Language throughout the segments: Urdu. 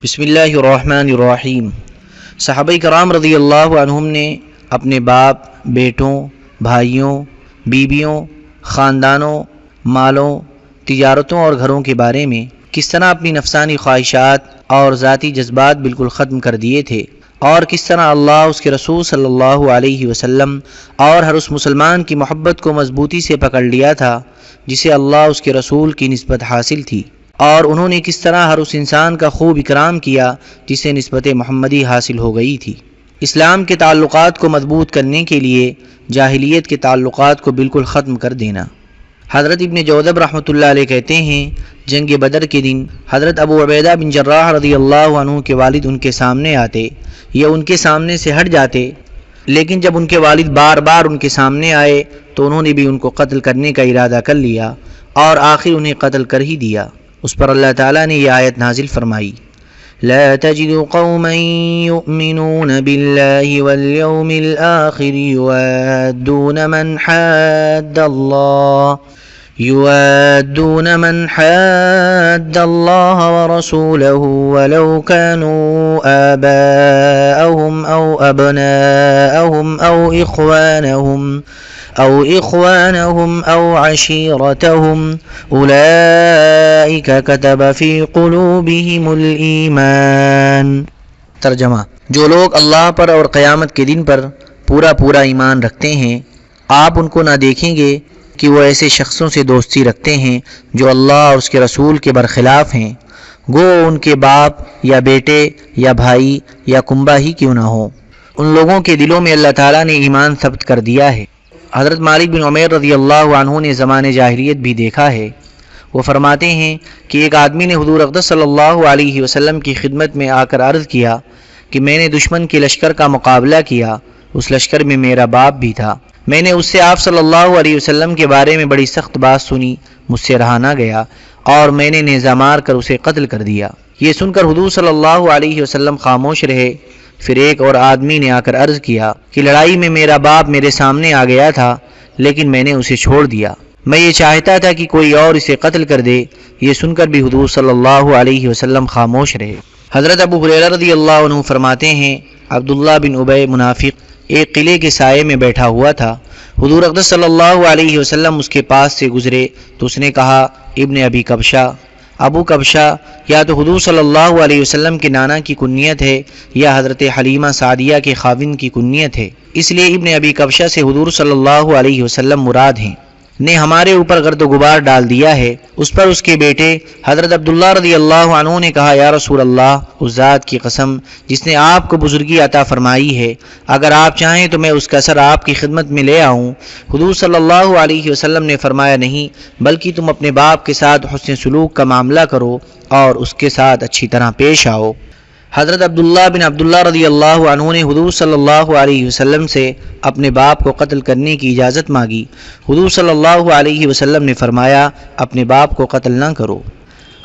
بسم اللہ الرحمن الرحیم۔ صحابہ کرام رضی اللہ عنہم نے اپنے باپ، بیٹوں، بھائیوں، بیویوں، خاندانوں، مالوں، تجارتوں اور گھروں کے بارے میں کس طرح اپنی نفسانی خواہشات اور ذاتی جذبات بالکل ختم کر دیے تھے، اور کس طرح اللہ، اس کے رسول صلی اللہ علیہ وسلم اور ہر اس مسلمان کی محبت کو مضبوطی سے پکڑ لیا تھا جسے اللہ، اس کے رسول کی نسبت حاصل تھی، اور انہوں نے کس طرح ہر اس انسان کا خوب اکرام کیا جسے نسبت محمدی حاصل ہو گئی تھی۔ اسلام کے تعلقات کو مضبوط کرنے کے لیے جاہلیت کے تعلقات کو بالکل ختم کر دینا۔ حضرت ابن جودب رحمۃ اللہ علیہ کہتے ہیں، جنگ بدر کے دن حضرت ابو عبیدہ بن جراح رضی اللہ عنہ کے والد ان کے سامنے آتے یا ان کے سامنے سے ہٹ جاتے، لیکن جب ان کے والد بار بار ان کے سامنے آئے تو انہوں نے بھی ان کو قتل کرنے کا ارادہ کر لیا اور آخر انہیں قتل کر ہی دیا۔ اس پر اللہ تعالیٰ نے یہ آیت نازل فرمائی، لا تجد قوما يؤمنون بالله واليوم الآخر يوادون من حاد الله ورسوله ولو كانوا آباءهم أو أبناءهم أو إخوانهم أو عشيرتهم أولئك كتب في قلوبهم الإيمان۔ ترجمہ: جو لوگ اللہ پر اور قیامت کے دن پر پورا ایمان رکھتے ہیں، آپ ان کو نہ دیکھیں گے کہ وہ ایسے شخصوں سے دوستی رکھتے ہیں جو اللہ اور اس کے رسول کے برخلاف ہیں، گو ان کے باپ یا بیٹے یا بھائی یا کنبہ ہی کیوں نہ ہو۔ ان لوگوں کے دلوں میں اللہ تعالیٰ نے ایمان ثبت کر دیا ہے۔ حضرت مالک بن عمیر رضی اللہ عنہ نے زمانِ جاہلیت بھی دیکھا ہے۔ وہ فرماتے ہیں کہ ایک آدمی نے حضور اقدس صلی اللہ علیہ وسلم کی خدمت میں آ کر عرض کیا کہ میں نے دشمن کے لشکر کا مقابلہ کیا، اس لشکر میں میرا باپ بھی تھا۔ میں نے اس سے آپ صلی اللہ علیہ وسلم کے بارے میں بڑی سخت بات سنی، مجھ سے رہا نہ گیا اور میں نے نیزہ مار کر اسے قتل کر دیا۔ یہ سن کر حضور صلی اللہ علیہ وسلم خاموش رہے۔ پھر ایک اور آدمی نے آ کر عرض کیا کہ لڑائی میں میرا باپ میرے سامنے آ گیا تھا، لیکن میں نے اسے چھوڑ دیا۔ میں یہ چاہتا تھا کہ کوئی اور اسے قتل کر دے۔ یہ سن کر بھی حضور صلی اللہ علیہ وسلم خاموش رہے۔ حضرت ابو ہریرہ رضی اللہ عنہ فرماتے ہیں، عبداللہ بن ابی منافق ایک قلعے کے سائے میں بیٹھا ہوا تھا۔ حضور اقدس صلی اللہ علیہ وسلم اس کے پاس سے گزرے تو اس نے کہا، ابن ابی کبشہ۔ ابو کبشہ یا تو حضور صلی اللہ علیہ وسلم کے نانا کی کنیت ہے یا حضرت حلیمہ سعدیہ کے خاوند کی کنیت ہے، اس لیے ابن ابی کبشہ سے حضور صلی اللہ علیہ وسلم مراد ہیں، نے ہمارے اوپر گرد و غبار ڈال دیا ہے۔ اس پر اس کے بیٹے حضرت عبداللہ رضی اللہ عنہ نے کہا، یا رسول اللہ، اس ذات کی قسم جس نے آپ کو بزرگی عطا فرمائی ہے، اگر آپ چاہیں تو میں اس کا سر آپ کی خدمت میں لے آؤں۔ حضور صلی اللہ علیہ وسلم نے فرمایا، نہیں، بلکہ تم اپنے باپ کے ساتھ حسن سلوک کا معاملہ کرو اور اس کے ساتھ اچھی طرح پیش آؤ۔ حضرت عبداللہ رضی اللہ عنہ نے حضور صلی اللہ علیہ وسلم سے اپنے باپ کو قتل کرنے کی اجازت مانگی۔ حضور صلی اللہ علیہ وسلم نے فرمایا، اپنے باپ کو قتل نہ کرو۔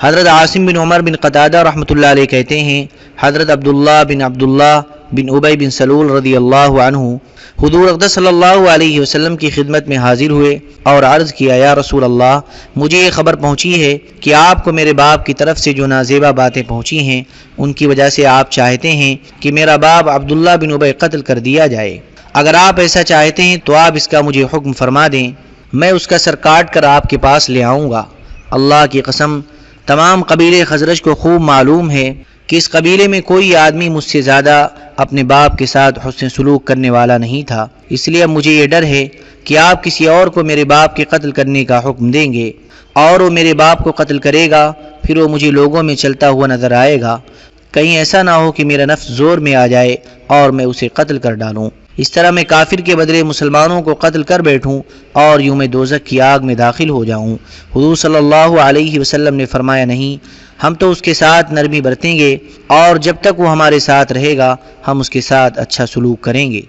حضرت عاصم بن عمر بن قتادہ رحمۃ اللہ علیہ کہتے ہیں، حضرت عبداللہ بن ابی بن سلول رضی اللہ عنہ حضور اقدس صلی اللہ علیہ وسلم کی خدمت میں حاضر ہوئے اور عرض کیا، یا رسول اللہ، مجھے یہ خبر پہنچی ہے کہ آپ کو میرے باپ کی طرف سے جو نازیبہ باتیں پہنچی ہیں ان کی وجہ سے آپ چاہتے ہیں کہ میرا باپ عبداللہ بن ابی قتل کر دیا جائے۔ اگر آپ ایسا چاہتے ہیں تو آپ اس کا مجھے حکم فرما دیں، میں اس کا سر کاٹ کر آپ کے پاس لے آؤں گا۔ اللہ کی قسم، تمام قبیلے خزرج کو خوب معلوم ہے کہ اس قبیلے میں کوئی آدمی مجھ سے زیادہ اپنے باپ کے ساتھ حسن سلوک کرنے والا نہیں تھا، اس لیے اب مجھے یہ ڈر ہے کہ آپ کسی اور کو میرے باپ کے قتل کرنے کا حکم دیں گے اور وہ میرے باپ کو قتل کرے گا، پھر وہ مجھے لوگوں میں چلتا ہوا نظر آئے گا، کہیں ایسا نہ ہو کہ میرا نفس زور میں آ جائے اور میں اسے قتل کر ڈالوں، اس طرح میں کافر کے بدلے مسلمانوں کو قتل کر بیٹھوں اور یوں میں دوزخ کی آگ میں داخل ہو جاؤں۔ حضور صلی اللہ علیہ وسلم نے فرمایا، نہیں، ہم تو اس کے ساتھ نرمی برتیں گے اور جب تک وہ ہمارے ساتھ رہے گا ہم اس کے ساتھ اچھا سلوک کریں گے۔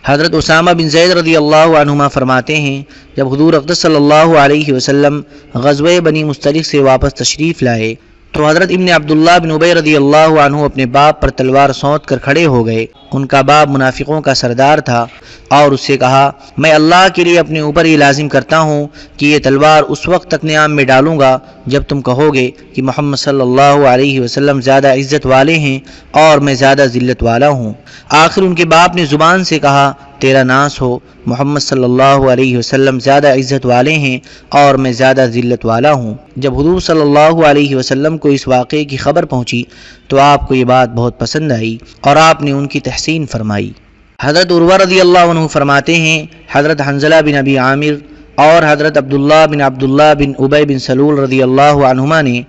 حضرت اسامہ بن زید رضی اللہ عنہما فرماتے ہیں، جب حضور اقدس صلی اللہ علیہ وسلم غزوہ بنی مستلق سے واپس تشریف لائے تو حضرت ابن عبداللہ بن ابی رضی اللہ عنہ اپنے باپ پر تلوار سونت کر کھڑے ہو گئے ان کا باپ منافقوں کا سردار تھا، اور اس سے کہا میں اللہ کے لیے اپنے اوپر یہ لازم کرتا ہوں کہ یہ تلوار اس وقت تک نیام میں ڈالوں گا جب تم کہو گے کہ محمد صلی اللہ علیہ وسلم زیادہ عزت والے ہیں اور میں زیادہ ذلت والا ہوں۔ آخر ان کے باپ نے زبان سے کہا تیرا ناس ہو، محمد صلی اللہ علیہ وسلم زیادہ عزت والے ہیں اور میں زیادہ ذلت والا ہوں۔ جب حضور صلی اللہ علیہ وسلم کو اس واقعے کی خبر پہنچی تو آپ کو یہ بات بہت پسند آئی اور آپ نے ان کی تحسین فرمائی۔ حضرت عروہ رضی اللہ عنہ فرماتے ہیں حضرت حنظلہ بن ابی عامر اور حضرت عبداللہ بن ابی بن سلول رضی اللہ عنہما نے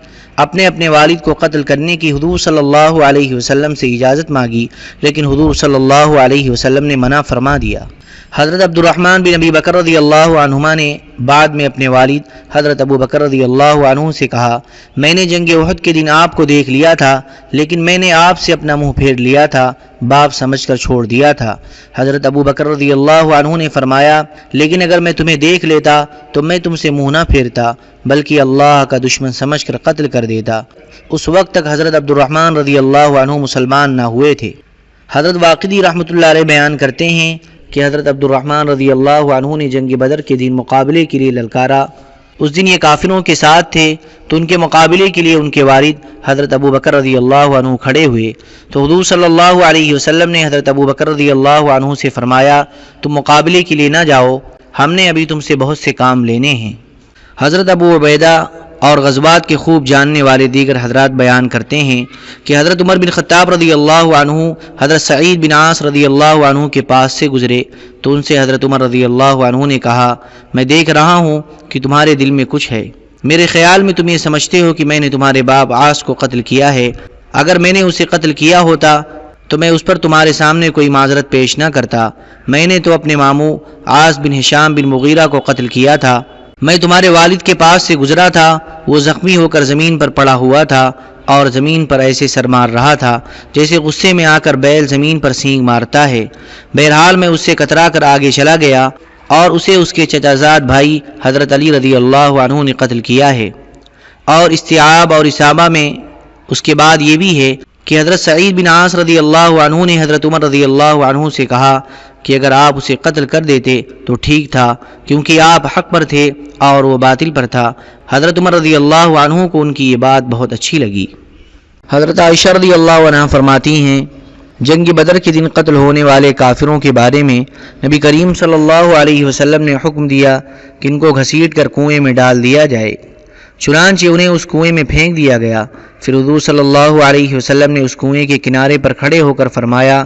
اپنے اپنے والد کو قتل کرنے کی حضور صلی اللہ علیہ وسلم سے اجازت مانگی، لیکن حضور صلی اللہ علیہ وسلم نے منع فرما دیا۔ حضرت عبد الرحمن بن ابی بکر رضی اللہ عنہما نے بعد میں اپنے والد حضرت ابو بکر رضی اللہ عنہ سے کہا میں نے جنگ احد کے دن آپ کو دیکھ لیا تھا، لیکن میں نے آپ سے اپنا منہ پھیر لیا تھا، باپ سمجھ کر چھوڑ دیا تھا۔ حضرت ابو بکر رضی اللہ عنہ نے فرمایا لیکن اگر میں تمہیں دیکھ لیتا تو میں تم سے منہ نہ پھیرتا بلکہ اللہ کا دشمن سمجھ کر قتل کر دیتا۔ اس وقت تک حضرت عبد الرحمن رضی اللہ عنہ مسلمان نہ ہوئے تھے۔ حضرت واقدی رحمۃ اللہ علیہ بیان کرتے ہیں کہ حضرت عبد الرحمن رضی اللہ عنہ نے جنگ بدر کے دن مقابلے کے لیے للکارا۔ اس دن یہ کافروں کے ساتھ تھے تو ان کے مقابلے کے لیے ان کے والد حضرت ابو بکر رضی اللہ عنہ کھڑے ہوئے تو حضور صلی اللہ علیہ وسلم نے حضرت ابو بکر رضی اللہ عنہ سے فرمایا تم مقابلے کے لیے نہ جاؤ، ہم نے ابھی تم سے بہت سے کام لینے ہیں۔ حضرت ابو عبیدہ اور غزوات کے خوب جاننے والے دیگر حضرات بیان کرتے ہیں کہ حضرت عمر بن خطاب رضی اللہ عنہ حضرت سعید بن عاص رضی اللہ عنہ کے پاس سے گزرے تو ان سے حضرت عمر رضی اللہ عنہ نے کہا میں دیکھ رہا ہوں کہ تمہارے دل میں کچھ ہے، میرے خیال میں تم یہ سمجھتے ہو کہ میں نے تمہارے باپ عاص کو قتل کیا ہے، اگر میں نے اسے قتل کیا ہوتا تو میں اس پر تمہارے سامنے کوئی معذرت پیش نہ کرتا، میں نے تو اپنے ماموں عاص بن ہشام بن مغیرہ کو قتل کیا تھا، میں تمہارے والد کے پاس سے گزرا تھا، وہ زخمی ہو کر زمین پر پڑا ہوا تھا اور زمین پر ایسے سر مار رہا تھا جیسے غصے میں آ کر بیل زمین پر سینگ مارتا ہے۔ بہرحال میں اس سے کترا کر آگے چلا گیا اور اسے اس کے چچا زاد بھائی حضرت علی رضی اللہ عنہ نے قتل کیا ہے۔ اور استیعاب اور اسامہ میں اس کے بعد یہ بھی ہے کہ حضرت سعید بن عاص رضی اللہ عنہ نے حضرت عمر رضی اللہ عنہ سے کہا کہ اگر آپ اسے قتل کر دیتے تو ٹھیک تھا کیونکہ آپ حق پر تھے اور وہ باطل پر تھا۔ حضرت عمر رضی اللہ عنہ کو ان کی یہ بات بہت اچھی لگی۔ حضرت عائشہ رضی اللہ عنہ فرماتی ہیں جنگ بدر کے دن قتل ہونے والے کافروں کے بارے میں نبی کریم صلی اللہ علیہ وسلم نے حکم دیا کہ ان کو گھسیٹ کر کنویں میں ڈال دیا جائے، چنانچہ انہیں اس کنویں میں پھینک دیا گیا۔ پھر حضور صلی اللہ علیہ وسلم نے اس کنویں کے کنارے پر کھڑے ہو کر فرمایا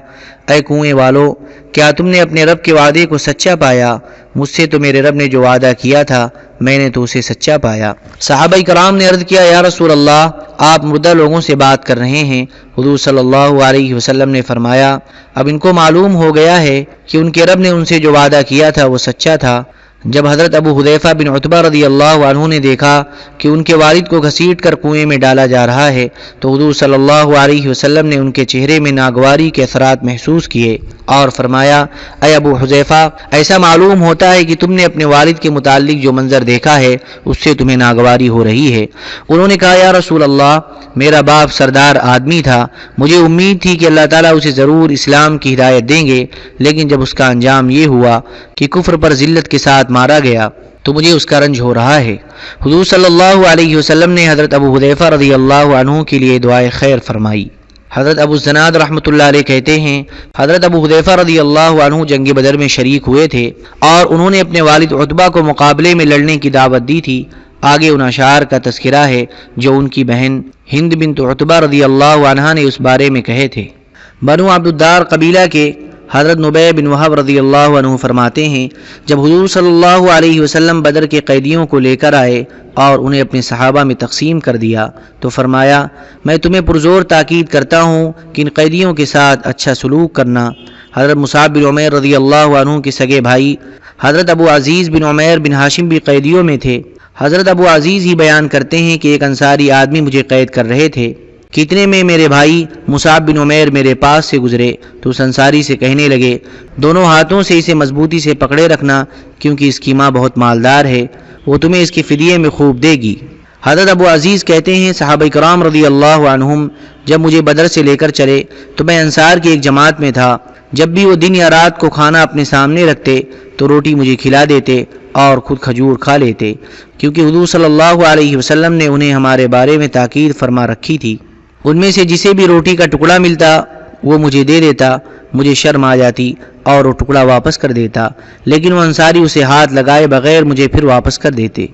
اے کنویں والو، کیا تم نے اپنے رب کے وعدے کو سچا پایا؟ مجھ سے تو میرے رب نے جو وعدہ کیا تھا میں نے تو اسے سچا پایا۔ صحابہ کرام نے عرض کیا یا رسول اللہ آپ مردہ لوگوں سے بات کر رہے ہیں؟ حضور صلی اللہ علیہ وسلم نے فرمایا اب ان کو معلوم ہو گیا ہے کہ ان کے رب نے ان سے جو وعدہ کیا تھا وہ سچا تھا۔ جب حضرت ابو حذیفہ بن عتبہ رضی اللہ عنہ نے دیکھا کہ ان کے والد کو گھسیٹ کر کنویں میں ڈالا جا رہا ہے تو حضور صلی اللہ علیہ وسلم نے ان کے چہرے میں ناگواری کے اثرات محسوس کیے اور فرمایا اے ابو حذیفہ ایسا معلوم ہوتا ہے کہ تم نے اپنے والد کے متعلق جو منظر دیکھا ہے اس سے تمہیں ناگواری ہو رہی ہے۔ انہوں نے کہا یا رسول اللہ میرا باپ سردار آدمی تھا، مجھے امید تھی کہ اللہ تعالیٰ اسے ضرور اسلام کی ہدایت دیں گے، لیکن جب اس کا انجام یہ ہوا کہ کفر پر ذلت کے ساتھ مارا گیا تو مجھے اس کا رنج ہو رہا ہے۔ حضور صلی اللہ علیہ وسلم نے حضرت ابو حذیفہ رضی اللہ عنہ کے لیے دعائے خیر فرمائی۔ حضرت ابو الزناد رحمۃ اللہ علیہ کہتے ہیں حضرت ابو حذیفہ رضی اللہ عنہ جنگ بدر میں شریک ہوئے تھے اور انہوں نے اپنے والد عتبہ کو مقابلے میں لڑنے کی دعوت دی تھی۔ آگے ان اشعار کا تذکرہ ہے جو ان کی بہن ہند بنت عتبہ رضی اللہ عنہا نے اس بارے میں کہے تھے۔ بنو عبد الدار قبیلہ کے حضرت نبی بن وہب رضی اللہ عنہ فرماتے ہیں جب حضور صلی اللہ علیہ وسلم بدر کے قیدیوں کو لے کر آئے اور انہیں اپنے صحابہ میں تقسیم کر دیا تو فرمایا میں تمہیں پرزور تاکید کرتا ہوں کہ ان قیدیوں کے ساتھ اچھا سلوک کرنا۔ حضرت مصعب بن عمیر رضی اللہ عنہ کے سگے بھائی حضرت ابو عزیز بن عمیر بن ہاشم بھی قیدیوں میں تھے۔ حضرت ابو عزیز ہی بیان کرتے ہیں کہ ایک انصاری آدمی مجھے قید کر رہے تھے، کتنے میں میرے بھائی مصعب بن عمیر میرے پاس سے گزرے تو اس انصاری سے کہنے لگے دونوں ہاتھوں سے اسے مضبوطی سے پکڑے رکھنا کیونکہ اس کی ماں بہت مالدار ہے، وہ تمہیں اس کے فدیے میں خوب دے گی۔ حضرت ابو عزیز کہتے ہیں صحابہ کرام رضی اللہ عنہم جب مجھے بدر سے لے کر چلے تو میں انصار کی ایک جماعت میں تھا۔ جب بھی وہ دن یا رات کو کھانا اپنے سامنے رکھتے تو روٹی مجھے کھلا دیتے اور خود کھجور کھا لیتے، کیونکہ حضور صلی اللہ علیہ وسلم نے انہیں ہمارے بارے میں تاکید فرما رکھی تھی۔ ان میں سے جسے بھی روٹی کا ٹکڑا ملتا وہ مجھے دے دیتا، مجھے شرم آ جاتی اور وہ ٹکڑا واپس کر دیتا، لیکن وہ انصاری اسے ہاتھ لگائے بغیر مجھے پھر واپس کر دیتے۔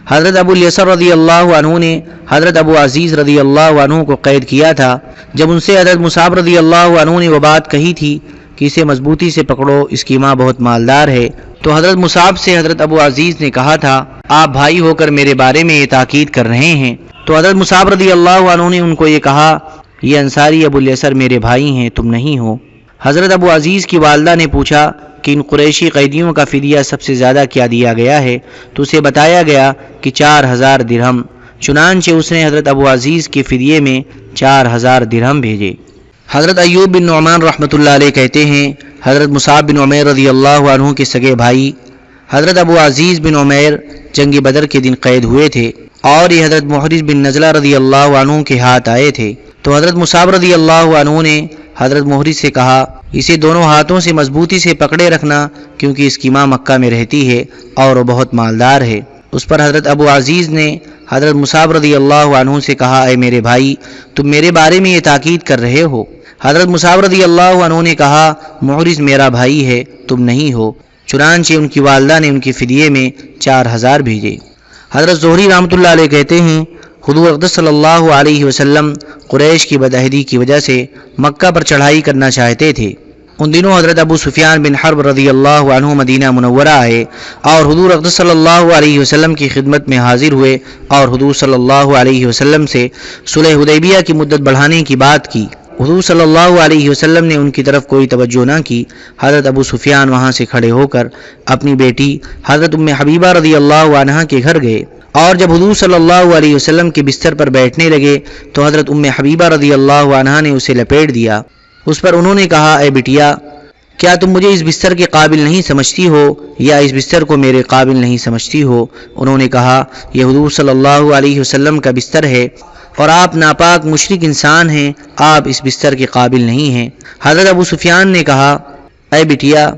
حضرت ابو الیسر رضی اللہ عنہ نے حضرت ابو عزیز رضی اللہ عنہ کو قید کیا تھا۔ جب ان سے حضرت مصعب رضی اللہ عنہ نے وہ بات کہی تھی کہ اسے مضبوطی سے پکڑو، اس کی ماں بہت مالدار ہے، تو حضرت مصعب سے حضرت ابو عزیز نے کہا تھا آپ بھائی ہو کر میرے بارے میں یہ تاکید کر رہے ہیں؟ تو حضرت مصعب رضی اللہ عنہ نے ان کو یہ کہا یہ انصاری ابو الیسر میرے بھائی ہیں، تم نہیں ہو۔ حضرت ابو عزیز کی والدہ نے پوچھا کہ ان قریشی قیدیوں کا فدیہ سب سے زیادہ کیا دیا گیا ہے؟ تو اسے بتایا گیا کہ 4000 درہم۔ چنانچہ اس نے حضرت ابو عزیز کے فدیے میں 4000 درہم بھیجے۔ حضرت ایوب بن نعمان رحمۃ اللہ علیہ کہتے ہیں حضرت مصعب بن عمیر رضی اللہ عنہ کے سگے بھائی حضرت ابو عزیز بن عمیر جنگ بدر کے دن قید ہوئے تھے اور یہ حضرت محرز بن نزلہ رضی اللہ عنہ کے ہاتھ آئے تھے، تو حضرت مصعب رضی اللہ عنہ نے حضرت محرز سے کہا اسے دونوں ہاتھوں سے مضبوطی سے پکڑے رکھنا، کیونکہ اس کی ماں مکہ میں رہتی ہے اور وہ بہت مالدار ہے۔ اس پر حضرت ابو عزیز نے حضرت مصعب رضی اللہ عنہ سے کہا اے میرے بھائی تم میرے بارے میں یہ تاکید کر رہے ہو؟ حضرت مصعب رضی اللہ عنہ نے کہا محرز میرا بھائی ہے، تم نہیں ہو۔ چنانچہ ان کی والدہ نے ان کے فدیے میں 4000 بھیجے۔ حضرت زہری رحمۃ اللہ علیہ کہتے ہیں حضور اقدس صلی اللہ علیہ وسلم قریش کی بدعہدی کی وجہ سے مکہ پر چڑھائی کرنا چاہتے تھے۔ ان دنوں حضرت ابو سفیان بن حرب رضی اللہ عنہ مدینہ منورہ آئے اور حضور اقدس صلی اللہ علیہ وسلم کی خدمت میں حاضر ہوئے اور حضور صلی اللہ علیہ وسلم سے صلح حدیبیہ کی مدت بڑھانے کی بات کی۔ حضور صلی اللہ علیہ وسلم نے ان کی طرف کوئی توجہ نہ کی۔ حضرت ابو سفیان وہاں سے کھڑے ہو کر اپنی بیٹی حضرت ام حبیبہ رضی اللہ عنہا کے گھر گئے، اور جب حضور صلی اللہ علیہ وسلم کے بستر پر بیٹھنے لگے تو حضرت ام حبیبہ رضی اللہ عنہا نے اسے لپیٹ دیا۔ اس پر انہوں نے کہا اے بٹیا کیا تم مجھے اس بستر کے قابل نہیں سمجھتی ہو یا اس بستر کو میرے قابل نہیں سمجھتی ہو؟ انہوں نے کہا یہ حضور صلی اللہ علیہ وسلم کا بستر ہے اور آپ ناپاک مشرک انسان ہیں، آپ اس بستر کے قابل نہیں ہیں۔ حضرت ابو سفیان نے کہا اے بٹیا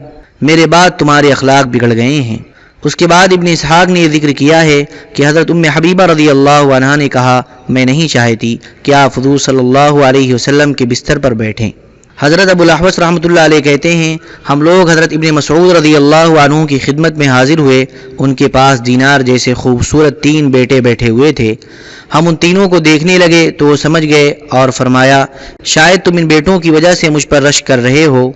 میرے بعد تمہارے اخلاق بگڑ گئے ہیں۔ اس کے بعد ابن اسحاق نے یہ ذکر کیا ہے کہ حضرت ام حبیبہ رضی اللہ عنہا نے کہا میں نہیں چاہتی کہ آپ حضور صلی اللہ علیہ وسلم کے بستر پر بیٹھیں۔ حضرت ابو الاحوص رحمۃ اللہ علیہ کہتے ہیں ہم لوگ حضرت ابن مسعود رضی اللہ عنہ کی خدمت میں حاضر ہوئے، ان کے پاس دینار جیسے خوبصورت 3 بیٹے بیٹھے ہوئے تھے۔ ہم ان تینوں کو دیکھنے لگے تو وہ سمجھ گئے اور فرمایا شاید تم ان بیٹوں کی وجہ سے مجھ پر رشک کر رہے ہو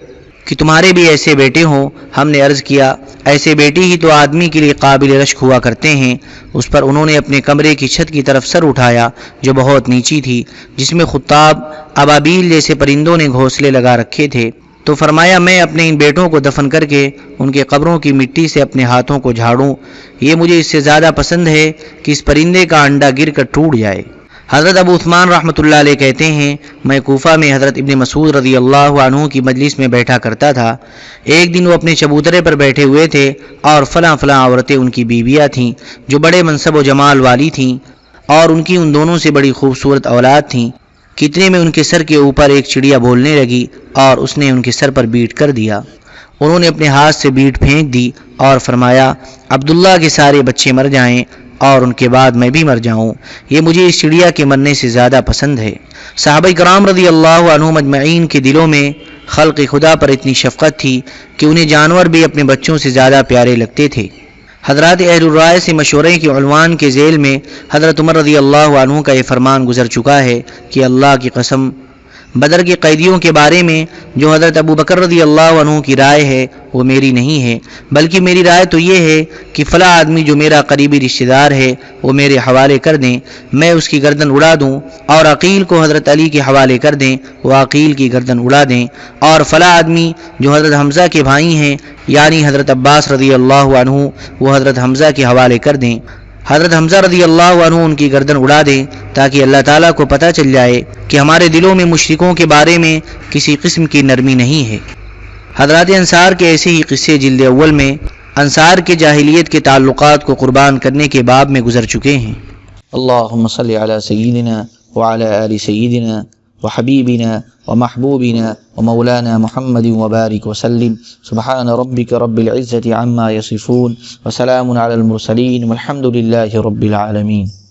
کہ تمہارے بھی ایسے بیٹے ہوں۔ ہم نے عرض کیا ایسے بیٹے ہی تو آدمی کے لیے قابل رشک ہوا کرتے ہیں۔ اس پر انہوں نے اپنے کمرے کی چھت کی طرف سر اٹھایا جو بہت نیچی تھی، جس میں خطاب ابابیل جیسے پرندوں نے گھونسلے لگا رکھے تھے، تو فرمایا میں اپنے ان بیٹوں کو دفن کر کے ان کے قبروں کی مٹی سے اپنے ہاتھوں کو جھاڑوں، یہ مجھے اس سے زیادہ پسند ہے کہ اس پرندے کا انڈا گر کر ٹوٹ جائے۔ حضرت ابو عثمان رحمۃ اللہ علیہ کہتے ہیں میں کوفہ میں حضرت ابن مسعود رضی اللہ عنہ کی مجلس میں بیٹھا کرتا تھا۔ ایک دن وہ اپنے چبوترے پر بیٹھے ہوئے تھے اور فلاں عورتیں ان کی بیویاں تھیں جو بڑے منصب و جمال والی تھیں اور ان کی ان دونوں سے بڑی خوبصورت اولاد تھیں۔ کتنے میں ان کے سر کے اوپر ایک چڑیا بولنے لگی اور اس نے ان کے سر پر بیٹ کر دیا۔ انہوں نے اپنے ہاتھ سے بیٹ پھینک دی اور فرمایا عبداللہ کے سارے بچے مر جائیں اور ان کے بعد میں بھی مر جاؤں، یہ مجھے اس چڑیا کے مرنے سے زیادہ پسند ہے۔ صحابہ کرام رضی اللہ عنہم اجمعین کے دلوں میں خلق خدا پر اتنی شفقت تھی کہ انہیں جانور بھی اپنے بچوں سے زیادہ پیارے لگتے تھے۔ حضرات اہل الرائے سے مشورے کے عنوان کے ذیل میں حضرت عمر رضی اللہ عنہ کا یہ فرمان گزر چکا ہے کہ اللہ کی قسم بدر کے قیدیوں کے بارے میں جو حضرت ابو بکر رضی اللہ عنہ کی رائے ہے وہ میری نہیں ہے، بلکہ میری رائے تو یہ ہے کہ فلاں آدمی جو میرا قریبی رشتہ دار ہے وہ میرے حوالے کر دیں، میں اس کی گردن اڑا دوں، اور عقیل کو حضرت علی کے حوالے کر دیں، وہ عقیل کی گردن اڑا دیں، اور فلاں آدمی جو حضرت حمزہ کے بھائی ہیں یعنی حضرت عباس رضی اللہ عنہ وہ حضرت حمزہ کے حوالے کر دیں، حضرت حمزہ رضی اللہ عنہ ان کی گردن اڑا دیں، تاکہ اللہ تعالیٰ کو پتہ چل جائے کہ ہمارے دلوں میں مشرکوں کے بارے میں کسی قسم کی نرمی نہیں ہے۔ حضرات انصار کے ایسے ہی قصے جلد اول میں انصار کے جاہلیت کے تعلقات کو قربان کرنے کے باب میں گزر چکے ہیں۔ اللهم صل على سيدنا وعلى آل سيدنا وحبيبنا ومحبوبنا ومولانا محمد وبارك وسلم. سبحان ربك رب العزة عما يصفون وسلام على المرسلين والحمد لله رب العالمين.